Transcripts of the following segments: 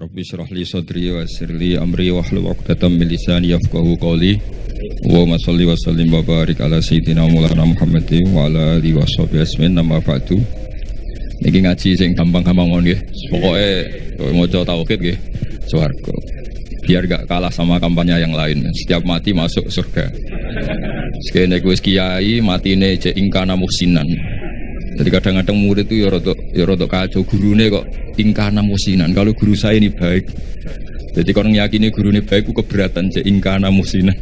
Rabbi shrah li sadri wa yassir li amri wahlul 'uqdatam min lisani yafqahu qawli. Wa sholli wa sallim wa barik ala sayyidina Maulana Muhammadin wa ala alihi washabihi ajmain. Nama ba'du. Niki ngaji sing gampang-gampang mon nggih. Pokoke maca tauhid nggih swarga. Biar gak kalah sama kampanye yang lain. Setiap mati masuk surga. Sekene wis kiai matine cek ingkana muhsinan. Jadi kadang-kadang murid itu ya rodok kacau, gurune kok ingkana musinan. Kalau guru saya ini baik, jadi kalau meyakini guru ini baik, aku keberatan cek ingkana musinan.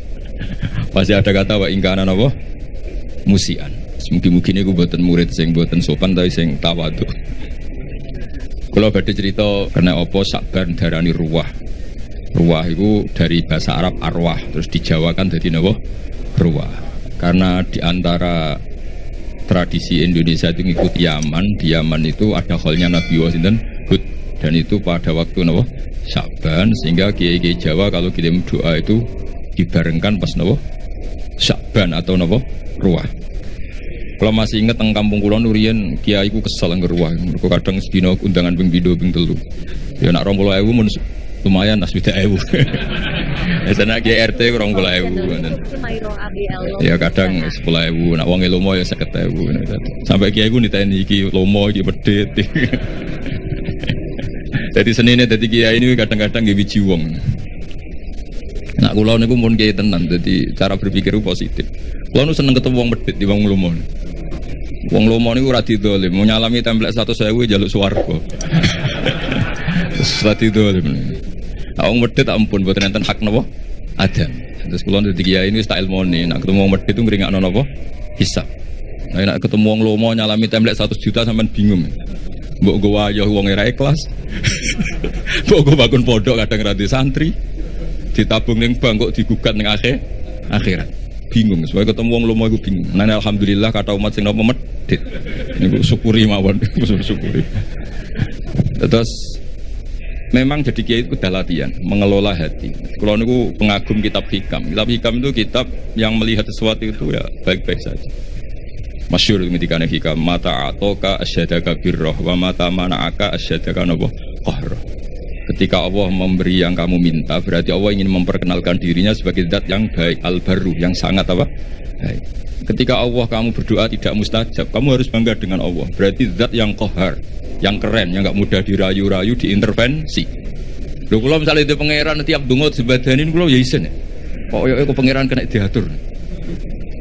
Pasti ada kata wa ingkana apa? Musian. Mungkin aku buatan murid sing buatan sopan tapi sing tawadu. Kalau badhe cerita kena apa Sakban darani ruwah. Ruwah itu dari bahasa Arab arwah, terus dijawakan jadi napa? Ruwah. Karena diantara tradisi Indonesia itu ngikuti Yaman. Di Yaman itu ada kholnya Nabi Wasinten Hud, dan itu pada waktu Nabi Sya'ban, sehingga kiai-kiai Jawa kalau kirim doa itu dibarengkan pas Nabi Sya'ban atau Nabi Ruwah. Kalau masih ingat tentang kampung kulon Nurian, kiai ku kesal nggak Ruwah. Mereka kadang sedino undangan ping 2 ping 3. Ya nak 20.000 lumayan as 20.000. Sana kiai RT 20.000. Ya kadang 10.000, nak wong lomo ya 50.000. Sampai kiai ku niteni iki lomo iki medhit. Jadi senine dadi kiai ini kadang-kadang nggih wiji wong. Nak kula niku mun kiai tenan, dadi cara berpikir positif. Kula nu seneng ketemu wong medhit di wong lomo. Wong lomo niku ora didolim, mau nyalami templek 100.000 njaluk swarga. Sesuatu dolim. Wong medhit ampun mboten enten hak napa? Adam. Terus kula dadi kiai ini tak ilmone, nak ketemu wong medhit itu ngringakno napa? Hisab. Nah, nek ketemu wong lomo nyalami templek 100 juta sampean bingung. Mbok go wayah wong ora ikhlas. Mbok go bangun pondok kadang ra santri. Ditabung ning bank kok digugat ning akhirat. Bingung, sebab ketemu wong lomo iku bingung. Nah, alhamdulillah kata umat sing napa medhit. Niku syukuri mawon, syukuri. Terus memang jadi kiai itu udah latihan mengelola hati. Kalau niku pengagum kitab hikam. Kitab hikam itu kitab yang melihat sesuatu itu ya baik-baik saja. Masyhur ketika hikam, mata atoka asyadaka birroh wa mata mana'aka asyadaka nabo qahroh. Ketika Allah memberi yang kamu minta, berarti Allah ingin memperkenalkan dirinya sebagai zat yang baik, al-barru, yang sangat apa? Baik. Ketika Allah kamu berdoa tidak mustajab, kamu harus bangga dengan Allah. Berarti zat yang qahar, yang keren, yang enggak mudah dirayu-rayu, diintervensi. Lho kula misalnya itu pangeran tiap donga dibadanin kula ya isen. Kok ya pangeran kena diatur.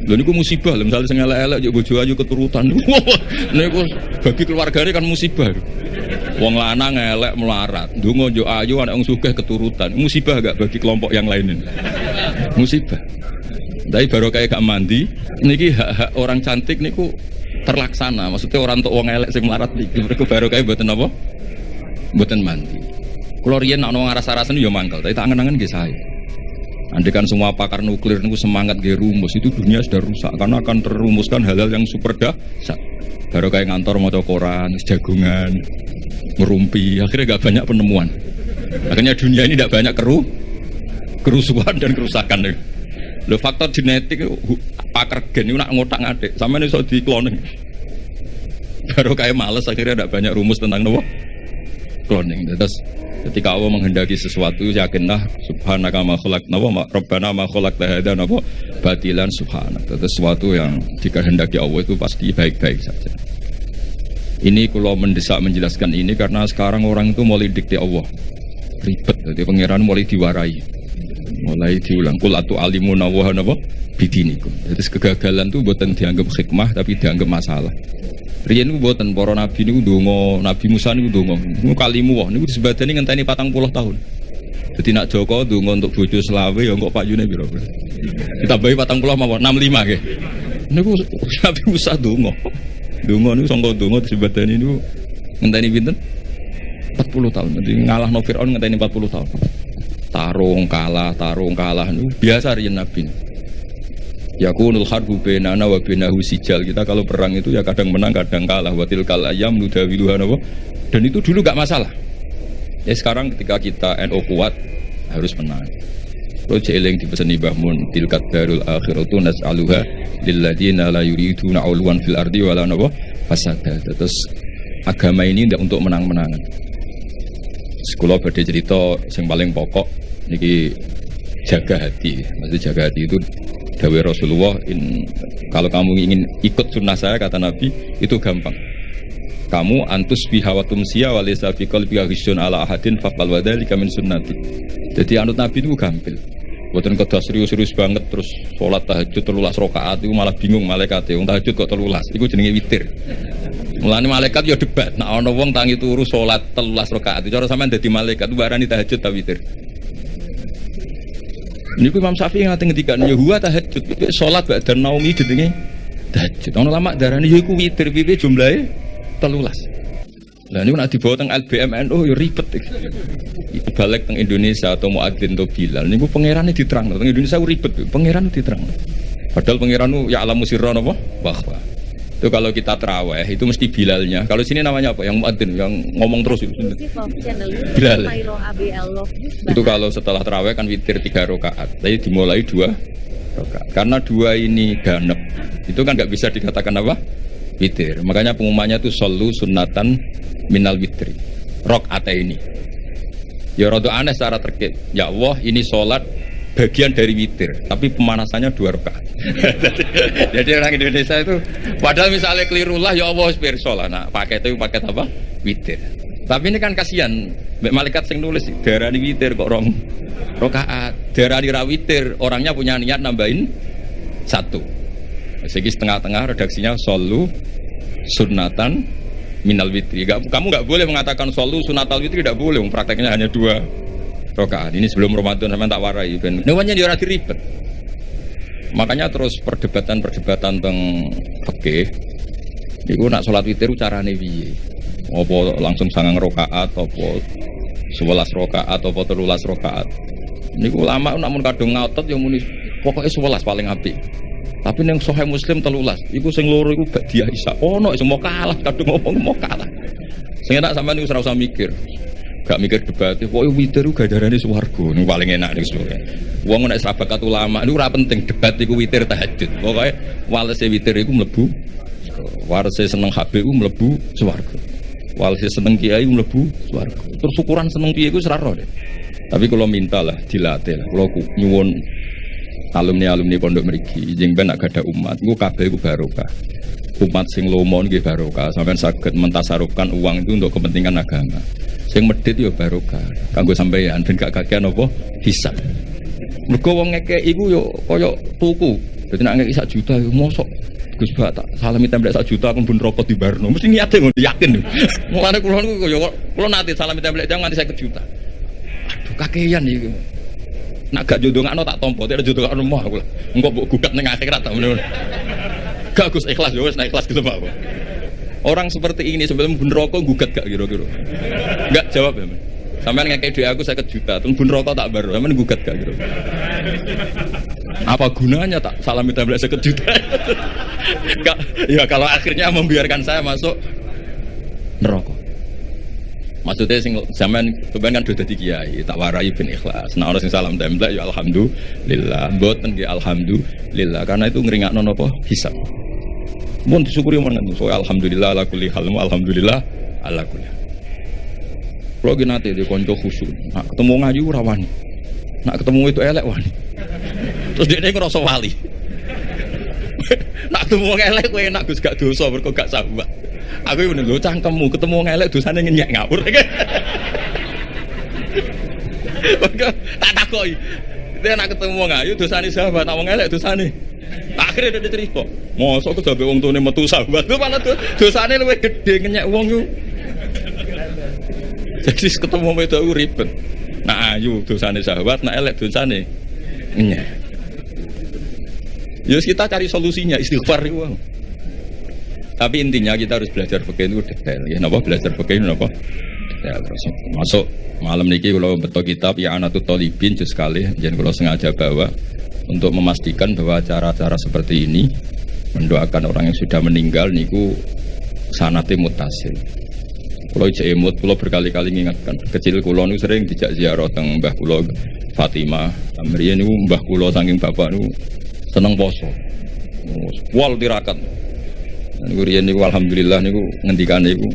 Lho niku musibah, lho misalnya sing elek-elek yo bojo ayu keturutan. Niku bagi keluargane kan musibah. Wong lanang elek melarat, ndonga yo ayu anak wong sugih keturutan. Musibah gak bagi kelompok yang lain? Musibah. Tapi baru kayak gak mandi, niki hak-hak orang cantik niku terlaksana. Maksudnya orang untuk wong elek sing melarat niki mereka baru kayak mboten apa? Mboten mandi. Kulo riyen nek ana ngaras-arasen yo mangkel, tapi tak angen-angen nggih sae. Andaikan semua pakar nuklir niku semangat nggih rumus, itu dunia sudah rusak karena akan terumuskan hal-hal yang super dahsyat. Baru kayak ngantor maca koran, jagungan, ngerumpi, akhirnya gak banyak penemuan. Akhirnya dunia ini tidak banyak kerusuhan dan kerusakan. Lho faktor genetik pakar gen itu nak ngotak-ngatik, sampeyan iso di-cloning. Baru kayak males akhirnya tidak banyak rumus tentang nopo cloning. Terus ketika Allah menghendaki sesuatu, yakinlah subhanaka ma khalaqna wa rabbana ma khalaqta hadza napa batilan subhanak. Terus sesuatu yang dikehendaki Allah itu pasti baik-baik saja. Ini kalau mendesak menjelaskan ini karena sekarang orang itu mulai dikte Allah ribet, jadi pangeran mulai diwarai, mulai diulang kul atu alimuna wa napa bidinikum. Jadi kegagalan itu bukan dianggap hikmah tapi dianggap masalah. Riyen niku mboten para nabi niku ndonga, Nabi Musa niku ndonga. Niku kalimu wae niku disebadani ngenteni 40 tahun. Dadi nak Joko ndonga untuk bojo selawe ya kok payune pira? Ditambahi 40 mawon 65 nggih. Niku Nabi Musa ndonga. Ndonga niku sangka ndonga disebadani niku ngenteni pinten? 40 tahun. Dadi ngalahno Firaun ngenteni 40 tahun. Tarung kalah niku biasa riyen nabi. Yakunul harbu bainana wa bainahu sijal. Kita kalau perang itu ya kadang menang kadang kalah. Wa tilkal ayyam nudawiluha napa. Dan itu dulu gak masalah. Ya sekarang ketika kita NU kuat harus menang. Terus jeeling dipeseni Mbah Mun tilkat darul akhiratu nas'aluha lil ladzina la yuriduna 'uluwan fil ardi wala napa fasada. Terus agama ini tidak untuk menang-menangan. Sekolah badhe cerita yang paling pokok niki jaga hati. Maksudnya jaga hati itu dawuh Rasulullah, kalau kamu ingin ikut sunnah saya kata Nabi itu gampang. Kamu antus bihawatum siya walaysa fi qalbika ghisyun ala ahadin faqal wa dzalika min sunnati. Jadi anut Nabi itu gampil. Mboten kedah serius-serius banget terus salat tahajud 13 rakaat itu malah bingung malaikat. Wong tahajud kok 13. Iku jenenge witir. Mulane malaikat ya debat. Nek ana wong tangi turu salat 13 rakaat, cara sampean dadi malaikat warani tahajud ta witir. Niku Imam Syafi'i ngate ngendikan ya huwa tahajud. Salat ba'da naumi jenenge tahajud. Ana lama darani ya iku witir piye jumlahe 13. Lah niku nek dibawa teng LBMNU ya ribet iki. Itu balik teng Indonesia atau muadzin atau Bilal niku pangerane diterangno. Teng Indonesia ribet, pangeran diterangno. Padahal pangeran ya alamu sirra napa? Wah. Itu kalau kita terawih itu mesti Bilalnya. Kalau sini namanya apa? Yang muadzin, yang ngomong terus itu. Bilal. Itu kalau setelah terawih kan witir 3 rakaat. Tapi dimulai 2 rakaat. Karena 2 ini ganep. Itu kan nggak bisa dikatakan apa? Witir. Makanya pengumumannya itu shollu sunnatan minal witri. Rakaat ini. Ya rada aneh secara terkait. Ya Allah, ini sholat bagian dari witir, tapi pemanasannya 2 rakaat. Jadi orang Indonesia itu padahal misalnya keliru lah ya Allah pirsa lah. Nah, paket itu paket apa? Witir. Tapi ini kan kasihan, malaikat sing nulis darani witir kok rong rakaat. Darani ra witir, orangnya punya niat nambahin 1. Segi setengah-tengah redaksinya shollu sunnatan minal witri. Kamu nggak boleh mengatakan shollu sunnatal witri, tidak boleh. Prakteknya hanya 2 rakaat. Ini sebelum Ramadan sampean tak warai ben. Namanya dia ora diribet. Makanya terus perdebatan tentang fikih. Niku nak salat witir carane piye? Apa langsung 9 rakaat apa 11 rakaat apa 13 rakaat? Niku ulama nak mun kadung ngotot ya muni pokoke 11 paling apik. Tapi ning Sahih Muslim 13. Iku sing loro iku gak dia isa. Ono sing mau kalah kadung ngomong mau kalah. Sing enak sampean niku ora usah mikir. Gak mikir debat, pokoknya witir itu gadarane swarga, ini paling enak nih sebenarnya. Wong nek sahabat ulama itu ora penting debat iku witir tahajud. Pokoknya walese witir iku mlebu, walese seneng HB iku mlebu swarga. Walese seneng kiai mlebu swarga. Terus ukuran seneng piye iku ora roh deh. Tapi kalau minta lah dilatih lah. Kalau nyuwun alumni pondok mriki, jeng ben nak gadah umat, iku kabeh iku barokah. Umat sing lomo nggih barokah, sampean saged mentasarufkan uang itu untuk kepentingan agama. Sing medhit ya barokah. Kanggo sampeyan ben gak kakean apa hisab. Mergo wong ngekek iku yo kaya tuku. Dadi nek ngekek 1 juta yo mosok Gus Ba tak salami templek 1 juta aku ben rokok di Barno. Mesti niate ngono yakin. Mulane kula niku yo kula nate salami templek jam nganti 50 juta. Aduh kakean iki. Nak gak jodongakno tak tampa, tak jodongakno moh aku. Engko mbok gugat ning akhirat tak ngono. Gak Gus ikhlas yo wis nek ikhlas gitu Pak. Orang seperti ini sebelum bun rokok gugat gak kira-kira? Enggak jawab ya. Sampean ngekek duit aku 50 juta, terus bun rokok tak baru. Sampean gugat gak kira-kira? Apa gunanya tak salami tablet 50 juta? Ya kalau akhirnya membiarkan saya masuk neraka. Maksudnya sing sampean kebanyakan kan dadi kiai, tak warai ben ikhlas. Nah orang sing salam template ya alhamdulillah, mboten nggih alhamdulillah karena itu ngringakno napa hisab. Mun disyukuri menan so alhamdulillah ala kulli hal alhamdulillah ala kulli. Kulo ki nate di kanca khusyuk. Nak ketemu ngaji ora wani. Nak ketemu itu elek wani. Terus dekne ngrasa wali. Nak ketemu wong elek kowe enak Gus gak dosa mergo gak sahabat. Aku iki lho cangkemmu ketemu wong elek dosane nyenyek ngawur. Tak takoki. Dia nak ketemu wong ayu dosane sahabat, nak wong elek dosane. Akhirnya dia cerita, mosok aku sampai wong tuane metu sahabat, itu malah dosane luwih gede ngenyek wong itu. Jadi ketemu wedok itu ribet. Nah ayu dosane sahabat, nah elek dosane ngenyek. Yus kita cari solusinya istighfar itu. Tapi intinya kita harus belajar fikih itu detail. Ya, napa belajar fikih napa? Detail terus. Masuk malam niki kalau betul kitab ya Anatut Thalibin juz sekali, jangan kalau sengaja bawa. Untuk memastikan bahwa cara-cara seperti ini mendoakan orang yang sudah meninggal niku sanate mutasil. Kalau ijek emut, kalau berkali-kali mengingatkan kecil kulo niku sering dijak ziarah teng mbah kulo Fatimah. Amriyen niku mbah kulo saking bapak niku seneng poso. Wal tirakat. Niku riyen niku alhamdulillah niku ngendikane niku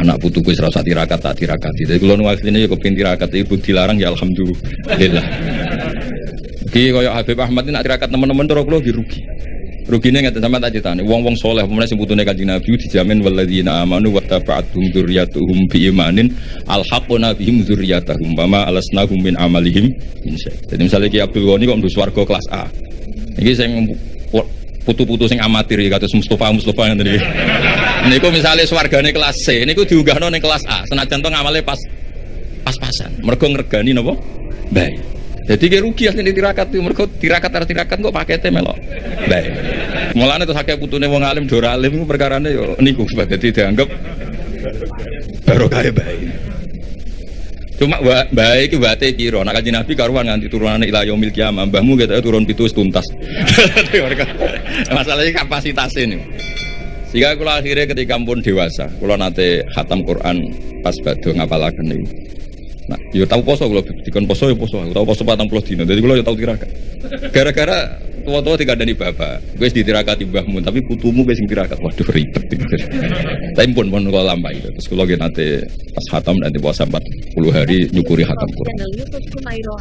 anak putuku wis ora usah tirakat tak tirakati. Dadi kula nu asline ya kepengin tirakat ibu dilarang ya alhamdulillah. Iki kaya Habib Ahmad ini nak tirakat teman-teman cara kula rugi. Rugine ngeten sampean tak critani, wong-wong saleh pemene sing putune Kanjeng Nabi dijamin walladzina amanu wa taba'atuhum dzurriyyatuhum biimanin alhaqna bihim dzurriyyatahum wa ma alasnahum min amalihim min syai'. Jadi misalnya Ki Abdul Ghani kok mlebu swarga kelas A. Iki sing putu-putu sing amatir kados Mustofa ngene iki. Niku misale swargane kelas C, niku diunggahno ning kelas A. Senajan to ngamale pas-pasan. Mergo ngregani napa? Baik. Jadi dia rugi asli tirakat itu, mereka tirakat kok paketnya melok. Baik. Mulane terus akeh putune wong alim dora alim iku perkarane yo niku dadi dianggap barokah baik. Cuma baik iki wate piro? Nek Kanjeng Nabi karuan nganti turunane ila yaumil kiamah, mbahmu ketok turun 7 wis tuntas. Masalahnya kapasitasnya nih. Sehingga kula akhirnya ketika pun dewasa, kula nate khatam Quran pas badhe ngapalaken niku. Nah, yo tahu poso kalau dikon poso yo poso. Tahu poso 40 dina. Jadi kalau yo tahu tirakat. Gara-gara tua-tua dikandani bapak. Wis ditirakati mbahmu, tapi putumu wis sing tirakat. Waduh ribet iki. Tapi pun kula lampahi. Terus kula nate pas khatam nanti puasa 40 hari nyukuri khatam Quran.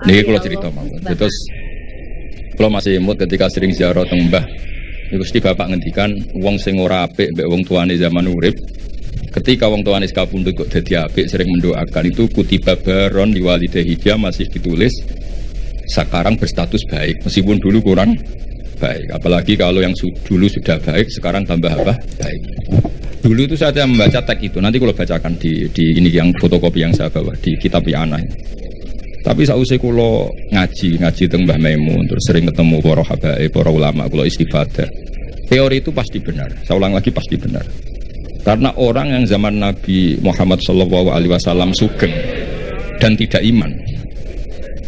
Niki kula cerita mawon. Terus kula masih imut ketika sering ziarah teng mbah. Niku mesti bapak ngendikan wong sing ora apik mbek wong tuane zaman urip. Ketika wong tuane kapundhut kok dadi apik sering mendoakan itu kutiba baron di walidahi dia masih ditulis sekarang berstatus baik meskipun dulu kurang baik. Apalagi kalau yang dulu sudah baik sekarang tambah apa? Baik. Dulu itu saya membaca teks itu, nanti kalau bacakan di ini yang fotokopi yang saya bawa di kitab Yana. Tapi sausé kula ngaji teng Mbah Maimun terus sering ketemu para habaib, para ulama kula istifadah. Teori itu pasti benar. Saya ulang lagi pasti benar. Karena orang yang zaman Nabi Muhammad SAW sugeng dan tidak iman,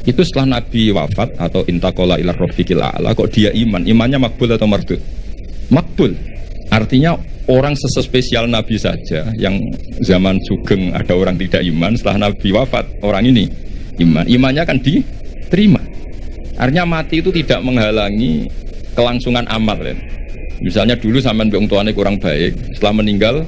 itu setelah Nabi wafat atau intakola ilar rofiqil a'la kok dia iman, imannya makbul atau mardud? Makbul. Artinya orang sespesial Nabi saja yang zaman sugeng ada orang tidak iman, setelah Nabi wafat orang ini iman, imannya kan diterima. Artinya mati itu tidak menghalangi kelangsungan amal kan? Misalnya dulu sampean wong tuane kurang baik, setelah meninggal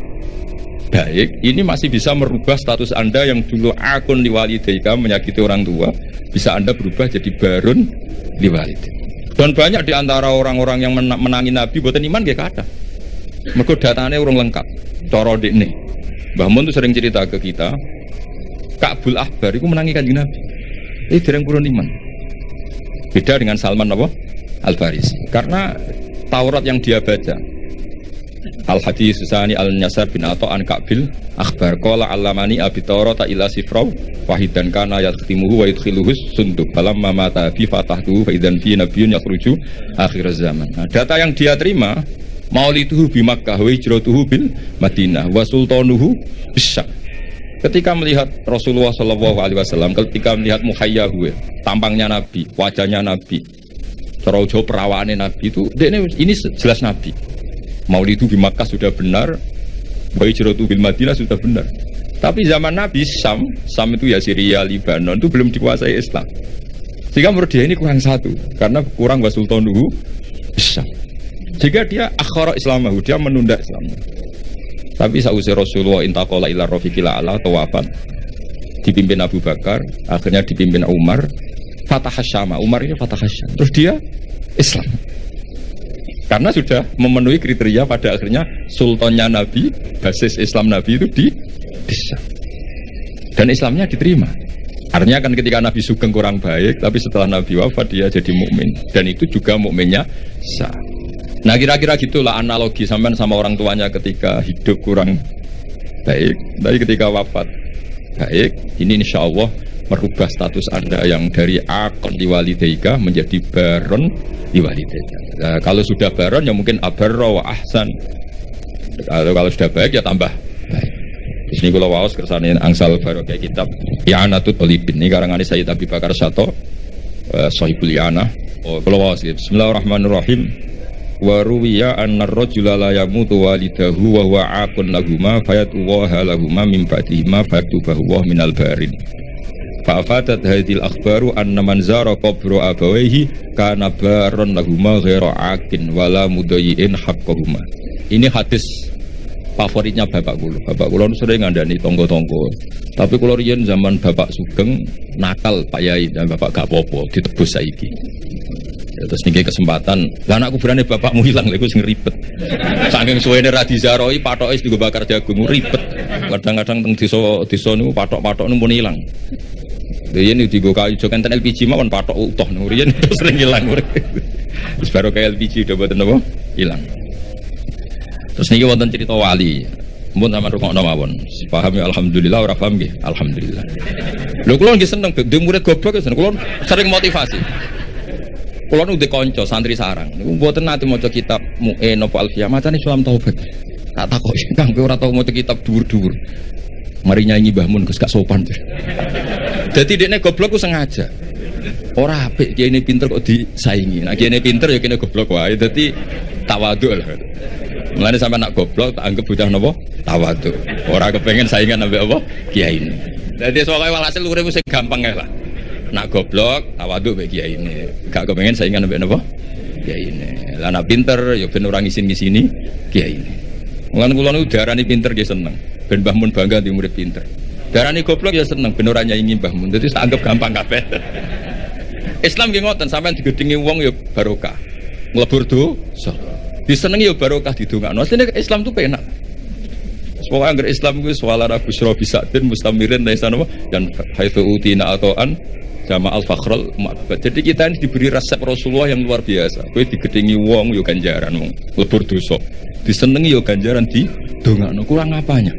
baik, ini masih bisa merubah status Anda yang dulu akun liwalidaika menyakiti orang tua, bisa Anda berubah jadi barun liwalidaika. Dan banyak di antara orang-orang yang menangi Nabi boten iman nggih kathah. Mergo datane urung lengkap. Cara ndekne. Mbah Mun tuh sering cerita ke kita, Ka'bul Ahbar iku menangi Kanjeng Nabi. Dereng purun iman. Beda dengan Salman apa? Al-Farisi. Karena Taurat yang dia baca Al-Hadis Susani Al-Nyasar bin Ata'an Ka'bil Akhbar Qala Allamani Abi Taurata ila sifraw wahidan kana yakhtimuhu wa yudkhiluhus sunduk falamma mata fi fatahtuhu fa idzan fi nabiyyun yakhruju akhir zaman. Nah, data yang dia terima mauliduhu bi Makkah wa hijratuhu bil Madinah wa sultanuhu bisyam. Ketika melihat Rasulullah SAW, ketika melihat muhayyahu, tampangnya Nabi, wajahnya Nabi, Jauh perawaannya Nabi itu, ini jelas Nabi. Maulidu di Makkah sudah benar, wa hijratu bil Madinah sudah benar. Tapi zaman Nabi Sam itu ya Syria, Libanon itu belum dikuasai Islam. Sehingga menurut dia ini kurang satu, karena kurang wa sultanuhu Syam. Jika dia akhara Islamahu, dia menunda Islam. Tapi sausai Rasulullah intaqala ila rafiqil a'la atau wafat, dipimpin Abu Bakar, akhirnya dipimpin Umar. Fatah Syama, Umar ini Fatah Syam. Terus dia Islam. Karena sudah memenuhi kriteria pada akhirnya sultannya Nabi, basis Islam Nabi itu di Syam. Dan Islamnya diterima. Artinya kan ketika Nabi sugeng kurang baik, tapi setelah Nabi wafat dia jadi mukmin. Dan itu juga mukminnya sah. Nah kira-kira gitulah analogi sampean sama orang tuanya ketika hidup kurang baik, tapi ketika wafat baik. Ini insya Allah merubah status Anda yang dari akon liwalidaika menjadi baron liwalidaika. Nah, kalau sudah baron ya mungkin abarra wa ahsan. Kalau sudah baik ya tambah baik. Di sini kalau waos kersane angsal barokah kitab I'anatul Talibin ini karangane Sayyid Abi Bakar Syato Sahibul I'anah. Kalau waos Bismillahirrahmanirrahim. Wa ruwiya anna ar-rajula la yamutu walidahu wa huwa aqun lahuma fayatuwaha lahuma min ba'dihima fayatubahu minal barin. Fa'afadat hadhil akhbaru anna man zara qabra abawayhi kana baron lahuma ghaira aqin wala mudayyin haqqahuma. Ini hadis favoritnya bapak kula. Bapak kula sering ngandani tonggo-tonggo. Tapi kula riyen zaman Bapak Sugeng nakal Pak Yai dan Bapak gak apa-apa ditebus saiki. Ya, terus niki kesempatan, lah anak kuburane bapakmu hilang lha iku sing ribet. Saking suwene ra dijaroi patoke digo bakar jagung ribet. Kadang-kadang teng desa niku patok-patok niku pun ilang. Riyen digo kayu jo kenten LPG mawon patok utuh niku riyen sering ilang. Wis baru kayak LPG do boten napa ilang. Terus niki wonten cerita wali. Mun sampean rungokno mawon. Paham ya alhamdulillah ora paham nggih. Alhamdulillah. Lho kula nggih seneng dhewe murid goblok seneng kula sering motivasi. Kula nu kanca santri sarang. Niku mboten nate maca kitab Mu'in apa Alfiyah, macane Sulam Taubat. Tak takoki, Kang kowe ora tau maca kitab dhuwur-dhuwur. Mari nyanyi Mbah Mun Gus gak sopan. Dadi dekne goblok ku sengaja. Ora apik kene pinter kok disaingi. Nek kene pinter ya kene goblok wae. Dadi tawadhu lah. Mulane sampe nak goblok tak anggap bocah napa? Tawadhu. Ora kepengin saingan ambek apa? Kiai ini. Dadi pokoke walhasil urip sing gampang ae lah. Nak goblok tawadhu mbek kiai ini. Gak kepengin saingan ambek napa? Kiai ini. Lah nak pinter ya ben ora ngisin-ngisini kiai ini. Mulane kula niku diarani pinter nggih seneng. Ben Mbah Mun bangga di murid pinter. Diarani goblok ya seneng ben ora nyaingi Mbah Mun. Dadi tak anggap gampang kabeh. Islam nggih ngoten, sampean digedhingi wong ya barokah. Nglebur dosa. Disenengi ya barokah didongakno. Asline Islam itu penak. Pokoke anggere Islam kuwi swalana busra bisadin mustamirin laisa napa dan haitsu utina atoan jama al fakhrul ma'bad. Jadi kita ini diberi resep Rasulullah yang luar biasa. Kowe digedhingi wong ya ganjaran wong nglebur dosa. Disenengi ya ganjaran didongakno. Kurang apanya?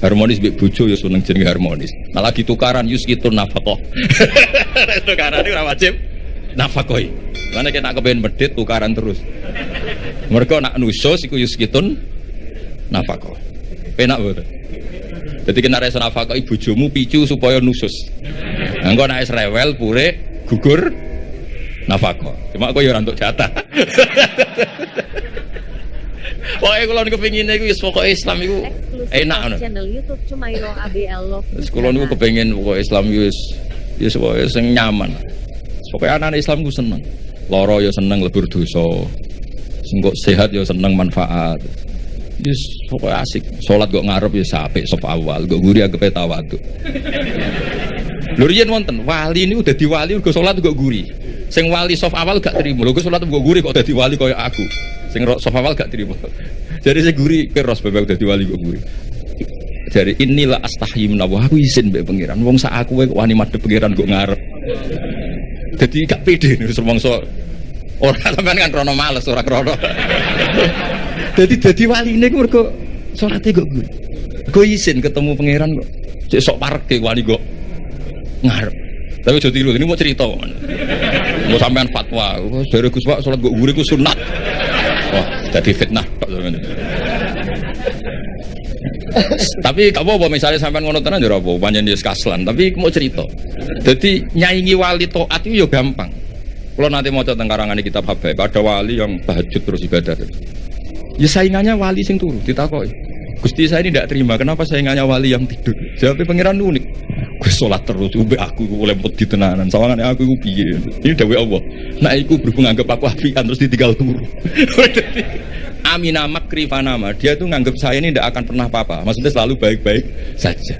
Harmonis mbek bojo ya seneng jenenge harmonis. Malah ditukaran yuskitun nafaqah. Tukaran iki ora wajib nafaqah. Mana kita kepengen medit tukaran terus. Mereka nak nusus iku yuskitun nafaqah. Penak betul. Jadi kena rasa nafaqah bojomu picu supaya nusus. Engko nek wis rewel pure gugur nafaqah. Cuma kok ya ora entuk jatah. Pokoke kula niku kepengine iku wis pokoke Islam iku enak ngono. Channel YouTube Cumairo ABL Love. Wis kula niku kepengin pokoke Islam iku wis pokoke sing nyaman. Pokoke anak Islam ku seneng. Lara ya seneng lebur dosa. Sing kok sehat ya seneng manfaat. Wis pokoke asik. Salat kok ngarep ya apik sop awal, kok guri anggap tawadhu. Lho riyen wonten wali niku dadi wali kok salat kok guri. Sing wali sop awal gak trimo. Lho kok salat kok guri kok dadi wali kaya aku. Sing sop awal gak trimo. Jadi saya guri keros bebek dadi wali kok guri. Jadi inilah astahyi menawa aku izin mbek pangeran. Wong sak aku kok wani madhep pangeran kok ngarep. Dadi gak pede nek rumangsa ora sampean kan krono males ora krono. Dadi waline ku mergo salate kok guri. Kok izin ketemu pangeran kok cek sok parek wali kok ngarep. Tapi aja tiru ini mau cerita kok. Mau sampean fatwa. Dari Gus Pak salat kok guri ku sunat. Wah, jadi fitnah kok sampean. Tapi gak apa-apa misalnya sampean ngono tenan ya ora apa, pancen wis kaslan, tapi mau cerita. Dadi nyaingi wali taat itu ya gampang. Kalau nanti maca teng karangane kitab Habaib, ada wali yang tahajud terus ibadah. Ya saingannya wali sing turu ditakoki. Gusti saya ini tidak terima, kenapa saingannya wali yang tidur? Jawabnya pangeran unik. Gue sholat terus, ube aku oleh di tenanan, sawangannya aku piye. Ini dawuh Allah. Nah, aku berhubung anggap aku afian terus ditinggal turu. Amina makri fanama, dia tuh nganggap saya ini tidak akan pernah apa-apa. Maksudnya selalu baik-baik saja.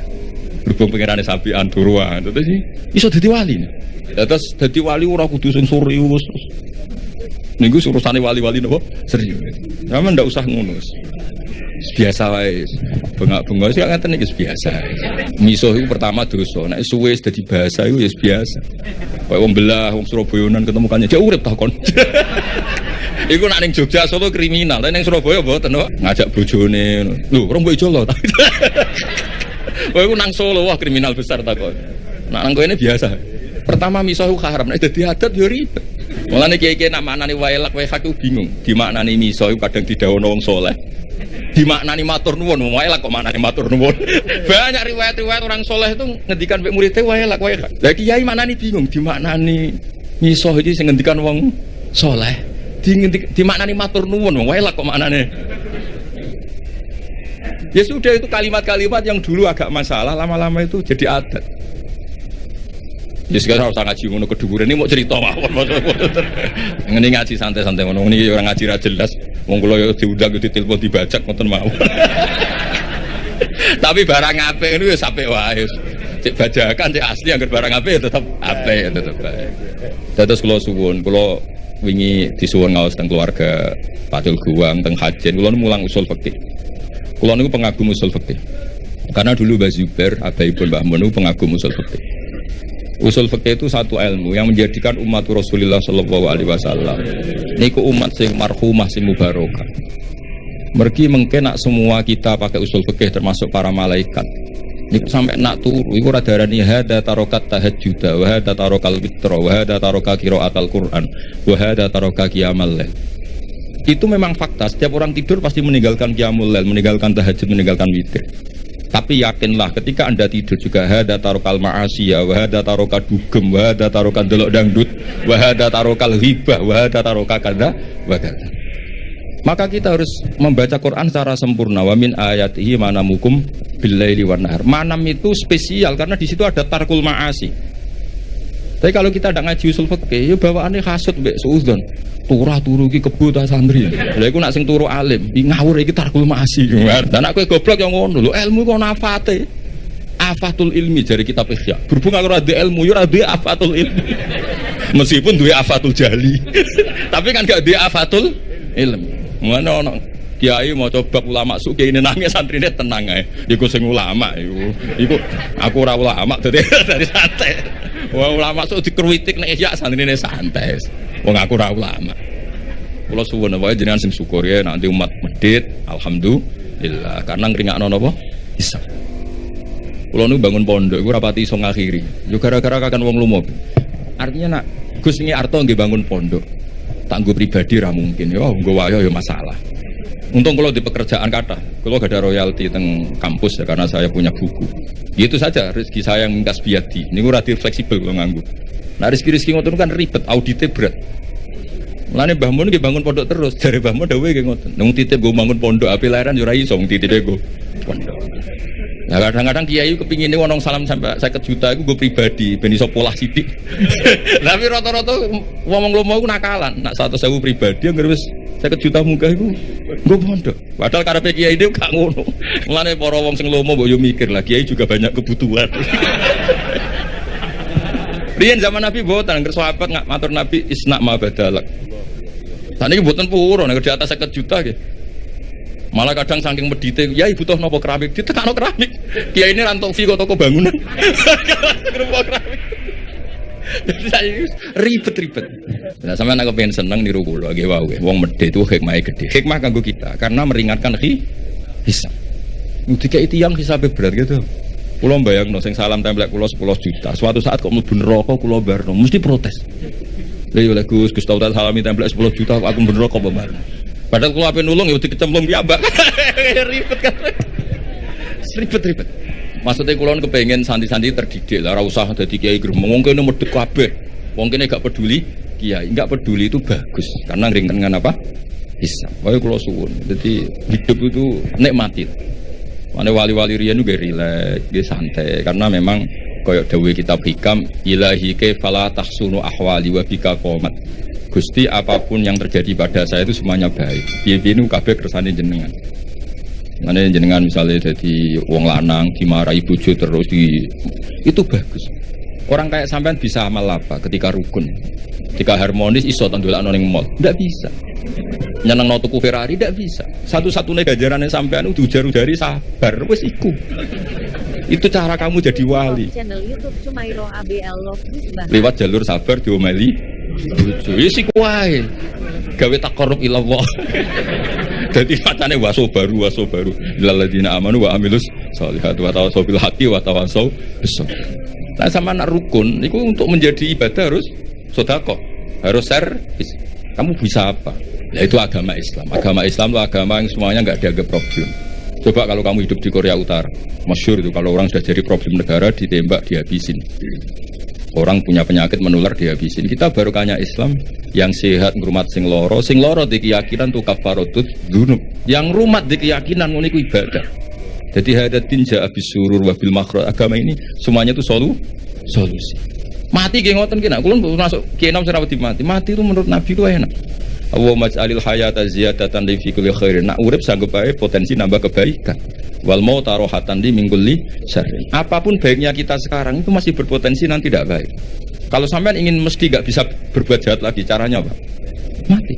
Berhubung pangerane sapian turuan, terus sih, iso dadi wali. Terus dadi wali ora kudu sing serius. Niku urusane wali-wali napa? Serius. Sampe ndak usah ngono. Biasa wae. Bengak-bengok sih ngaten iki biasa. Misuh iku pertama dosa. Nek suwe dadi bahasa iku ya biasa. Kayak wong belah, wong Surabayaan ketemu kanjeng, "Cek urip ta kon." Iku nak ning Jogja Solo kriminal, ning Surabaya mboten kok. Ngajak bojone. Lho, orang mbok Jolo ta. Kowe iku nang Solo wah kriminal besar ta kok. Nak nang kene biasa. Pertama misuh iku haram, nek dadi adat ya ribet. Mulane kiai-kiai nak maknani wailak waihak ku bingung. Dimaknani misuh iku kadang didhawuhna wong saleh. Dimaknani matur nuwun, wailak kok maknane matur nuwun. Banyak riwayat-riwayat orang saleh itu ngendikan mek muridé wailak waihak. Lah kiai maknani bingung, dimaknani misuh iki sing ngendikan wong saleh. Dimaknani matur nuwun, wailak kok maknane. Ya sudah, itu kalimat-kalimat yang dulu agak masalah, lama-lama itu jadi adat. Ya sekarang harus ngaji ngono keduburan ini mau cerita mawon. Ngene ngaji santai-santai ngono ini orang ngaji ra jelas. Wong kula yo diundang ditelepon dibajak ngoten mawon. Tapi barang apik niku wis apik wae. Cek bajakan cek asli angger barang apik ya tetep apik ya tetep baik. Dados kula suwun, kula wingi disuwun ngaos teng keluarga Padul Guwang teng Hajen, kula mulang usul fikih. Kula niku pengagum usul fikih. Karena dulu Mbah Zubair, abaipun Mbah Mun pengagum usul fikih. Usul fikih itu satu ilmu yang menjadikan umat Rasulullah sallallahu alaihi wasallam niku umat sing marhumah sing mubarakah. Mergi mungkin nak semua kita pakai usul fikih termasuk para malaikat. Niku sampai nak turu iku ora darani hada tarokat tahajjud wa hada tarokal witr wa hada taroka qiraatal Quran wa hada taroka qiyamal lail. Itu memang fakta, setiap orang tidur pasti meninggalkan qiyamul lail, meninggalkan tahajud, meninggalkan witir. Tapi yakinlah ketika Anda tidur juga hada tarokal ma'asiyah, wa hada taroka dugem, wa hada taroka delok dangdut, wa hada tarokal hibah, wa hada taroka kada wa kada. Maka kita harus membaca Quran secara sempurna. Wa min ayatihi manamukum billaili wan nahar. Manam itu spesial karena di situ ada tarkul ma'asi. Tapi kalau kita tidak ngaji usul fikih, ya bawaannya hasud mbek suudzon. Turah turu iki kebo ta santri. Lha iku nak sing turu alim, iki ngawur iki tarkul ma'asi. Dan nak kowe goblok yang ngono lho, ilmu kok nafate. Afatul ilmi jari kitab Ihya. Berhubung aku ora ilmu, yo ora afatul ilmi. Meskipun duwe afatul jali. Tapi kan gak duwe afatul ilmi. Mana ono kiai mau coba ulama suki ini nangis santrine tenang ae. Iku sing ulama iku aku ora ulama dari santai. Wah ulama sok dikruitik nek ya santrine santai. Wong aku ora ulama. Kula suwun wae jenengan sing syukur ya nanti umat medhit alhamdulillah karena ngringakno napa bisa. Kula nu bangun pondok iku ora pati iso ngakhiri. Yo gara-gara kakan wong lumo. Artinya nak Gus ngi arto nggih bangun pondok. Tanggo pribadi ra mungkin ya nggo wayo ya masalah. Untung kalau di pekerjaan kata, kalau gak ada royalti teng kampus ya karena saya punya buku. Gitu saja rezeki saya yang mingkas biadi. Ini gue relatif fleksibel kalau nganggu. Nah rezeki ngoten kan ribet, auditnya berat. Mulane Mbah Mun nggih bangun pondok terus. Dari Mbah Mun dawuhe nggih ngoten. Nung titip gue bangun pondok api lahiran yo ora iso titipe gue pondok. Nah kadang-kadang kiai kepingine wong salam sampai 50 juta iku gue pribadi ben iso polah sithik. Tapi rata-rata wong lomo iku nakalan. Nak 100.000 pribadi anggere wis 50 juta munggah iku gue pondok. Padahal karepe kiai itu gak ngono. Mulane para wong sing lomo mbok yo mikir lah kiai juga banyak kebutuhan. Riyen zaman Nabi mboten angger sahabat ngak matur Nabi isna ma badalak. Saniki mboten purun nek di atas 50 juta nggih. Malah kadang saking medite, ya butuh nopo keramik, ditekakno keramik. Kiai ini rantok fi kok toko bangunan. Keramik keramik. Jadi ribet-ribet. Nah, sampeyan aku pengen seneng niru kula nggih wae. Wong medhit itu hikmahe gede. Hikmah kanggo kita karena meringankan hisab. Dikek tiyang hisabe berat gitu. Kula mbayangno sing salam templek kula 10 juta. Suatu saat kok mlebu neraka kula barno, mesti protes. Lha yo Gus tau salami templek 10 juta aku mlebu neraka apa barno. Padahal kalau apa nulung ya dikecemplung piyambak. Ribet kan. Ribet. Maksudnya kalau kepengen santri-santri terdidik lah, ora usah dadi kiai gremeng. Wong kene medhek kabeh. Wong kene gak peduli kiai, enggak peduli itu bagus. Karena ringan apa? Bisa. Wae kula suwun. Jadi hidup itu nikmati. Mane wali-wali riyen juga rileks, nggih santai karena memang kaya dawuh kitab hikam ilahi ka fala tahsunu ahwali wa bika qomat. Gusti apapun yang terjadi pada saya itu semuanya baik. Piye-piye niku kabeh kersane jenengan. Mane jenengan misalnya jadi wong lanang dimarahi bojo terus itu bagus. Orang kayak sampean bisa amal apa ketika rukun? Ketika harmonis iso tandolakno ning mall. Ndak bisa. Nyenengno tuku Ferrari ndak bisa. Satu-satunya ganjarane sampean itu diujar-ujari sabar wis iku. Itu cara kamu jadi wali. Channel YouTube Sumairo ABL Love. Lewat jalur sabar diomeli bojo. Wis iku wae. Gawe taqarrub ila Allah. Dadi macane waso baru. Lalladzina amanu wa amilus sholihati wa tawassaw bil haqqi wa tawassaw bis sabr. Nah sama anak rukun itu untuk menjadi ibadah harus sedekah, harus servis. Kamu bisa apa? Ya itu agama Islam. Agama Islam itu agama yang semuanya nggak dianggap problem. Coba kalau kamu hidup di Korea Utara, masyhur itu kalau orang sudah jadi problem negara ditembak dihabisin. Orang punya penyakit menular dihabisin. Kita barokahnya Islam yang sehat ngrumat sing loro di keyakinan tuh kafaratut dzunub. Yang rumat di keyakinan ngono iku ibadah. Jadi hadatin ja'abis surur wabil makhraj. Agama ini semuanya itu solusi. Mati nggih ngoten ki nak kula masuk kiai nom ora wedi mati. Mati itu menurut Nabi itu enak. Allahumma ij'alil hayata ziyadatan li fi kulli khairin. Nak urip sanggup bae potensi nambah kebaikan. Wal mauta rohatan li min kulli syarrin. Apapun baiknya kita sekarang itu masih berpotensi nanti tidak baik. Kalau sampean ingin mesti gak bisa berbuat jahat lagi, caranya apa? Mati.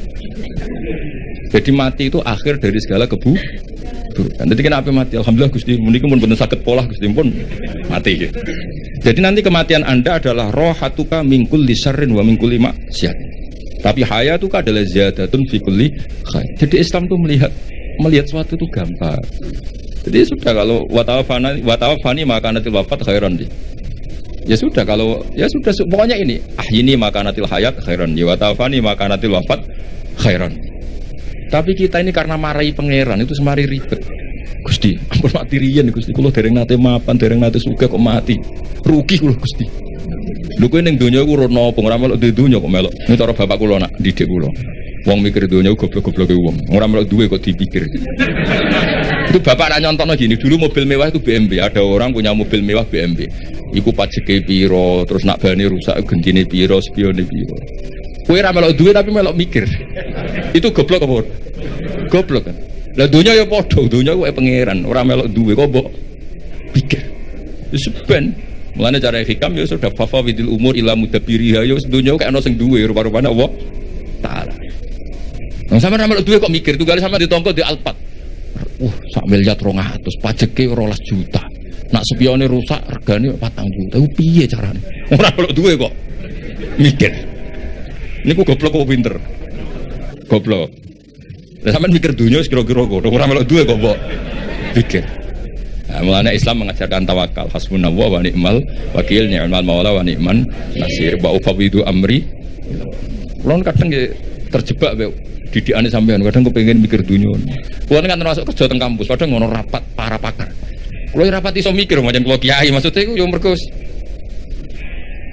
Jadi mati itu akhir dari segala keburukan. Jadi kenapa mati? Alhamdulillah Gusti, menika mun bener saged polah Gusti pun mati. Jadi nanti kematian Anda adalah rohatuka min kulli syarrin wa min kulli maksiat. Tapi hayatuka adalah ziyadatun fi kulli khair. Jadi Islam itu melihat suatu itu gampang. Jadi sudah kalau watawafani maka natil wafat khairan di. Ya sudah kalau ya sudah pokoknya ini ahyini maka natil hayat khairan di, watawafani maka natil wafat khairan. Tapi kita ini karena marahi pangeran itu semari ribet. Gusti, ampun mati riyen Gusti, kula dereng nate mapan, dereng nate sugih kok mati. Rugi kula Gusti. Lho kowe ning donya iku rono apa ora melok duwe donya kok melok. Ini cara bapak kula nak didik kula. Wong mikir donya goblok-gobloke wong. Ora melok duwe kok dipikir. Itu bapak nak nyontokno gini, dulu mobil mewah itu BMW, ada orang punya mobil mewah BMW. Iku pajeke piro, terus nak bane rusak gentine piro, spione piro. Kowe ora melok duwe tapi melok mikir. Itu goblok apa? Goblok kan. Lah donya ya padha, donya kuwi pangeran, ora melok duwe kok mbok pikir. Wis ben. Mulane cara hikam ya sudah fafawidil umur ila mudabbiriha ya donya kok ana sing duwe rupa-rupane Allah taala. Wong sampeyan melok duwe kok mikir tunggale sampeyan ditongko di Alphard. Sak miliar 200, pajeke 12 juta. Nak spione rusak regane 4 juta. Ku piye carane? Ora melok duwe kok mikir. Niku goblok kok pinter. Goblok. Lah sampean mikir dunia kira-kira kok ora melok duwe kok mbok pikir. Nah, mulane Islam mengajarkan tawakal, hasbunallah wa ni'mal wakil, ni'mal maula wa ni'man nasir. Wa ufawidu amri. Kulon kadang terjebak be didikane sampean, kadang kepengin mikir dunia. Kulon kan termasuk kerja teng kampus, kadang ngono rapat para pakar. Kulo rapat iso mikir macam kulo kiai, maksudnya iku yo mergo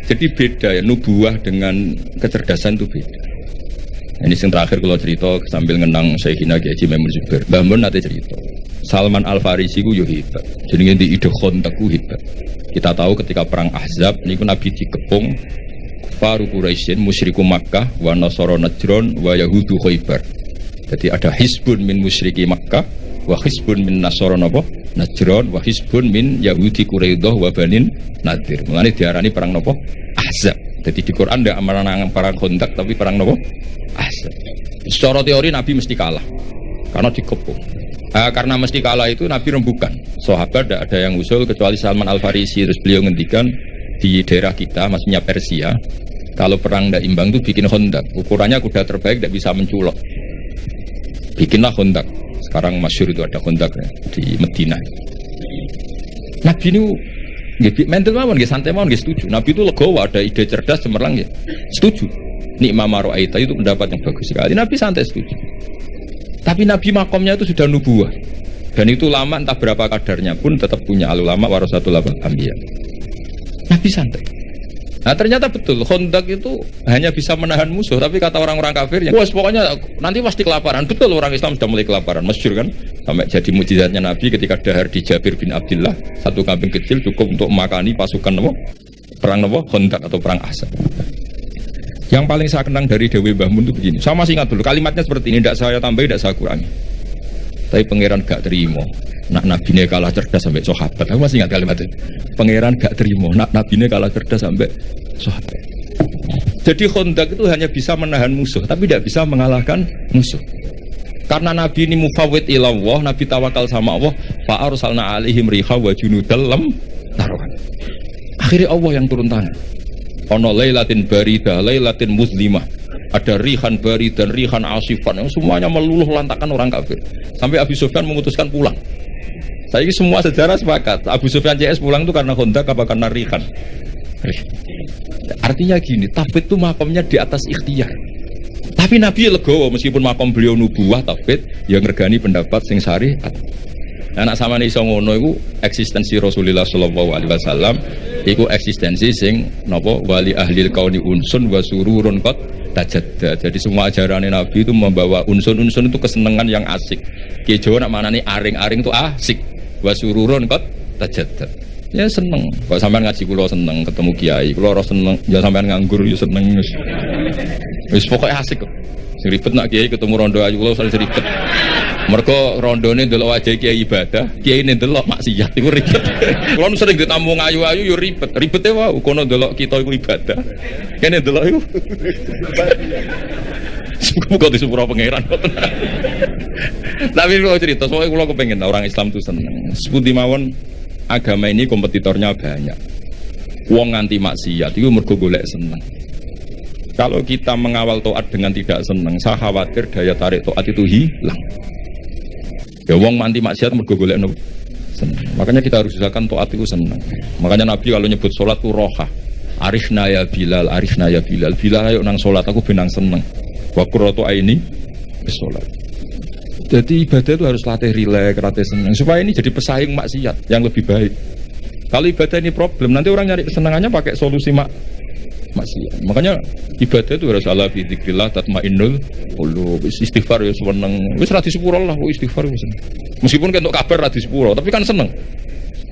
jadi beda ya, nubuah dengan kecerdasan itu beda. Ini yang terakhir kalau cerita sambil ngenang Syekhina Kiai Haji Maimun Zubair. Mbah Mun nate cerita. Salman Al Farisi ku yo hebat. Jenenge di ide kontak ku hebat. Kita tahu ketika perang Ahzab niku Nabi dikepung Faru Quraisyin, musyriku Makkah, wa Nasara Najran, wa Yahudu Khaybar. Jadi ada hisbun min musyriki Makkah, wa hisbun min Nasara Najran, wa hisbun min Yahudi Quraidah wa Banin Nadir. Mulane diarani perang napa? Ahzab. Jadi di Quran ada amaran perang kontak tapi perang napa? Ahzab. Secara teori Nabi mesti kalah karena dikepung. Karena mesti kalah itu Nabi rembukan. Sahabat tidak ada yang usul kecuali Salman Al Farisi. Terus beliau ngendikan di daerah kita, maksudnya Persia, kalau perang tidak imbang itu bikin kontak. Ukurannya kuda terbaik tidak bisa menculok. Bikinlah kontak. Sekarang masyhur itu ada kontak ya, di Medina. Nabi ini mental mawon, santai mawon, setuju. Nabi itu legowo, ada ide cerdas, cemerlang, ya setuju. Nikmah maro'aita itu pendapat yang bagus sekali. Nabi santai setuju. Tapi Nabi makomnya itu sudah nubuah. Dan itu lama entah berapa kadarnya pun tetap punya ulama warasatul anbiya. Nabi santai. Nah ternyata betul, Khandaq itu hanya bisa menahan musuh. Tapi kata orang-orang kafir, wah pokoknya nanti pasti kelaparan. Betul, orang Islam sudah mulai kelaparan, masyhur kan. Sampai jadi mukjizatnya Nabi ketika dahar di Jabir bin Abdullah, satu kambing kecil cukup untuk makani pasukan perang Khandaq atau perang Ahzab. Yang paling saya kenang dari Dewi Mbah Mun itu begini. Saya masih ingat dulu kalimatnya seperti ini, tidak saya tambahi, tidak saya kurangi. Tapi pangeran gak terima. Nak nabine kalah cerdas sampai sahabat. Aku masih ingat kalimat itu. Pangeran gak terima. Nak nabine kalah cerdas sampai sahabat. Jadi Khandaq itu hanya bisa menahan musuh, tapi tidak bisa mengalahkan musuh. Karena Nabi ini mufawwid ila Allah, Nabi tawakal sama Allah. Fa arsalna alaihim riha wa junudal lam taruhan. Akhirnya Allah yang turun tangan. Ono lailatin baridah, lailatin muslimah. Ada rihan bari dan rihan asifan yang semuanya meluluh lantakan orang kafir. Sampai Abu Sufyan memutuskan pulang. Saya ini semua sejarah sepakat. Abu Sufyan CS pulang itu karena Khandaq apa karena rihan. Artinya gini, tafwid itu makomnya di atas ikhtiar. Tapi Nabi legowo meskipun makom beliau nubuah tafwid, yang ngergani pendapat sing syariat. Anak sama nih ngono iku eksistensi Rasulullah sallallahu alaihi wasallam iku eksistensi sing napa wali ahlil kauni unsun wa sururun qad tajadda. Jadi semua ajaran Nabi itu membawa unsun-unsun itu kesenangan yang asik. Ki Jawa nak manani aring-aring itu asik. Wa sururun qad tajadda. Ya seneng. Kok sampean ngaji kula seneng, ketemu kiai kula ora seneng, ya sampean nganggur ya seneng wis. Wis pokoke asik kok. Ribet nak kiai ketemu rondo ayu kula sering ribet. Mergo rondone ndelok wajah kiai ibadah, kiai ne ndelok maksiat iku ribet. Kula nu sering ditamu ayu-ayu yo ribet. Ribete wae kono ndelok kita iku ibadah. Kene ndelok iku. Semoga di sepura pangeran. Tapi kalau cerita, soalnya kalau kepengen orang Islam itu seneng. Seperti mawon agama ini kompetitornya banyak. Wong nganti maksiat itu mergo golek seneng. Kalau kita mengawal taat dengan tidak seneng, saya khawatir daya tarik taat itu hilang. Ya wong nganti maksiat mergo golek seneng. Makanya kita harus usahakan taat itu seneng. Makanya Nabi kalau nyebut sholat itu roha. Arifna ya Bilal, arifna ya Bilal. Bilal ayo nang sholat aku benang seneng. Wa qurratu aini sholat. Jadi ibadah itu harus latih rileks, latih senang supaya ini jadi pesaing maksiat yang lebih baik. Kalau ibadah ini problem, nanti orang nyari kesenangannya pakai solusi maksiat. Makanya ibadah itu harus ala fi dzikrillah tatmainnul qulub. Istighfar ya seneng. Wis ra disepuro lah istighfar wis. Meskipun kentuk kabar ra disepuro, tapi kan seneng.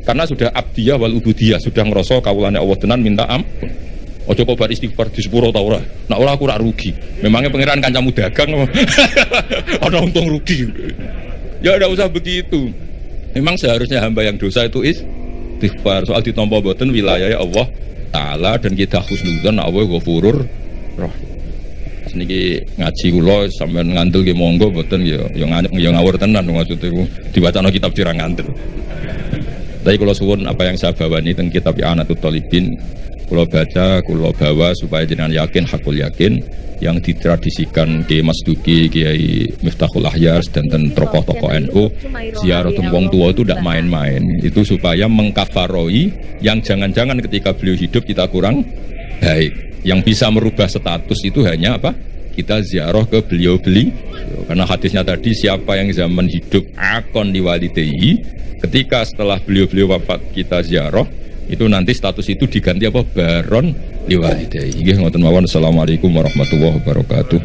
Karena sudah abdiyah wal ubudiyah, sudah ngerasa kawulane Allah tenan minta ampun. Ojo kok bar istighfar di sepuro ta ora. Nek ora aku rak rugi. Memangnya pangeran kancamu dagang. Ana untung rugi. Ya enggak usah begitu. Memang seharusnya hamba yang dosa itu istighfar. Soal ditampa mboten wilayah Allah Ta'ala dan kita husnudzon Allah Ghafurur Rahim. Niki ngaji kula sampean ngandel nggih monggo mboten ya ngawur tenan maksude diwacana kitab dirang ngandel. Tapi kula suwun apa yang saya bawani teng kitab I'anatul Thalibin kula baca, kula bawa supaya jenengan yakin, hakul yakin yang ditradisikan Kiai Mas Duki, Kiai Miftahul Ahyar dan tokoh-tokoh NU ziarah wong tua itu tidak main-main. Itu supaya mengkafaroi yang jangan-jangan ketika beliau hidup kita kurang baik. Yang bisa merubah status itu hanya apa? Kita ziarah ke beliau. Karena hadisnya tadi siapa yang zaman hidup akon liwalidayhi, ketika setelah beliau wafat kita ziarah, itu nanti status itu diganti apa? Baron liwalidayhi. Nggih ngoten mawon. Assalamualaikum warahmatullahi wabarakatuh.